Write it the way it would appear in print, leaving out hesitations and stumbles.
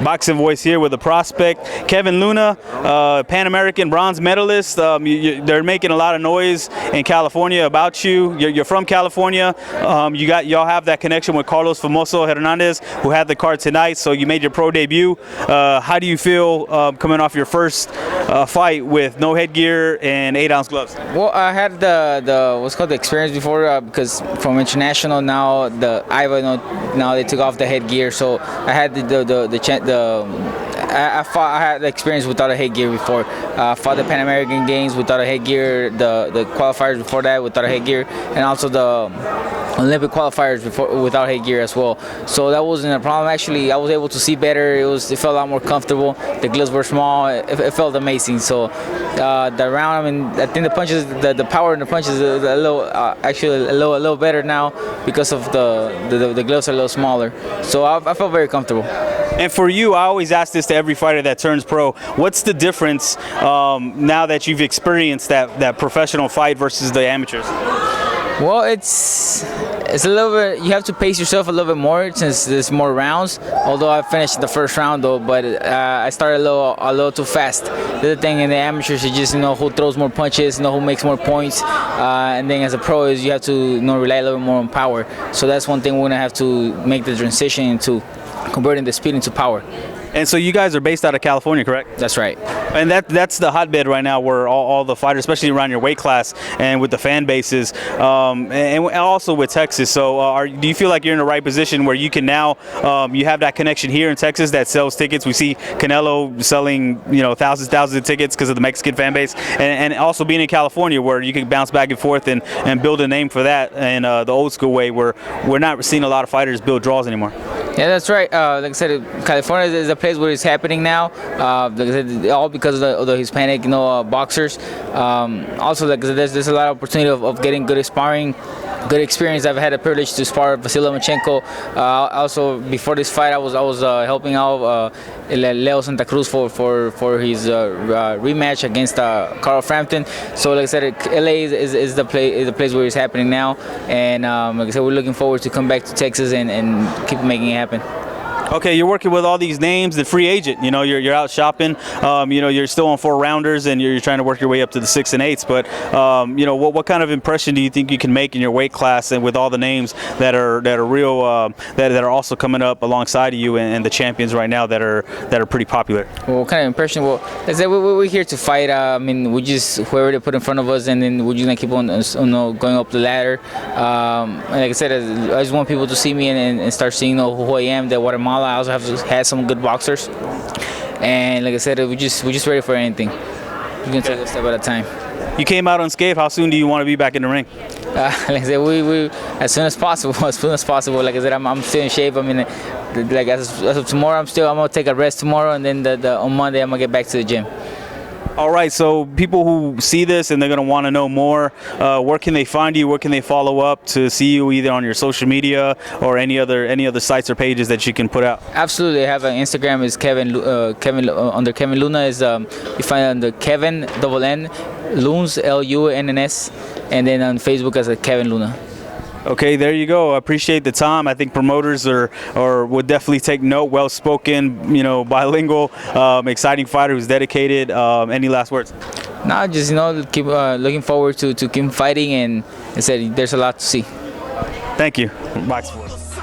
Boxing Voice here with a prospect, Kevin Luna, Pan American bronze medalist. They're making a lot of noise in California about you. You're from California. Y'all have that connection with Carlos Famoso Hernandez, who had the card tonight. So you made your pro debut. How do you feel coming off your first fight with no headgear and 8-ounce gloves? Well, I had the what's called the experience before because from international now now they took off the headgear, so I had I had the experience without a headgear before. I fought the Pan American Games without a headgear, the qualifiers before that without a headgear, and also the Olympic qualifiers without headgear as well. So that wasn't a problem. Actually, I was able to see better. It felt a lot more comfortable. The gloves were small. It felt amazing. So the round, I mean, I think the punches, the power in the punches is a little better now because of the gloves are a little smaller. So I felt very comfortable. And for you, I always ask this to every fighter that turns pro. What's the difference now that you've experienced that professional fight versus the amateurs? Well, it's a little bit. You have to pace yourself a little bit more since there's more rounds. Although I finished the first round though, but I started a little too fast. The other thing in the amateurs, you just who throws more punches, who makes more points, and then as a pro is you have to rely a little bit more on power. So that's one thing we're gonna have to make the transition into converting the speed into power. And so you guys are based out of California, correct? That's right. And that's the hotbed right now where all the fighters, especially around your weight class and with the fan bases, and also with Texas. So do you feel like you're in the right position where you can now, you have that connection here in Texas that sells tickets? We see Canelo selling, thousands of tickets because of the Mexican fan base, and also being in California where you can bounce back and forth and build a name for that in the old school way where we're not seeing a lot of fighters build draws anymore. Yeah, that's right. Like I said, California is a place where it's happening now. Like I said, all because of the Hispanic, boxers. Also, like I said, there's a lot of opportunity of getting good sparring, good experience. I've had the privilege to spar Vasily Lomachenko. Also, before this fight, I was helping out Leo Santa Cruz for his rematch against Carl Frampton. So, like I said, LA is the place where it's happening now, and like I said, we're looking forward to come back to Texas and keep making it happen. Okay, you're working with all these names, the free agent. You're out shopping. You're still on 4-rounders, and you're trying to work your way up to the 6 and 8s. But what kind of impression do you think you can make in your weight class, and with all the names that are real, that are also coming up alongside of you, and the champions right now that are pretty popular? Well, what kind of impression? Well, as I said, we're here to fight. I mean, we just whoever they put in front of us, and then we're just gonna keep on, going up the ladder. And like I said, I just want people to see me and start seeing who I am. That Guatemala. I also have had some good boxers, and like I said, we're just ready for anything. We're gonna take a step at a time. You came out unscathed. How soon do you want to be back in the ring? Like I said, we as soon as possible. As soon as possible. Like I said, I'm still in shape. I mean, like as of tomorrow, I'm gonna take a rest tomorrow, and then on Monday I'm gonna get back to the gym. All right, so people who see this and they're going to want to know more, where can they find you? Where can they follow up to see you either on your social media or any other sites or pages that you can put out? Absolutely. I have an Instagram is Kevin under Kevin Luna is you find it under Kevin N Luns Lunns, and then on Facebook as a Kevin Luna. Okay, there you go. I appreciate the time. I think promoters would definitely take note. Well-spoken, bilingual, exciting fighter who's dedicated. Any last words? No, just keep looking forward to keep fighting, and I said there's a lot to see. Thank you. Boxing Voice.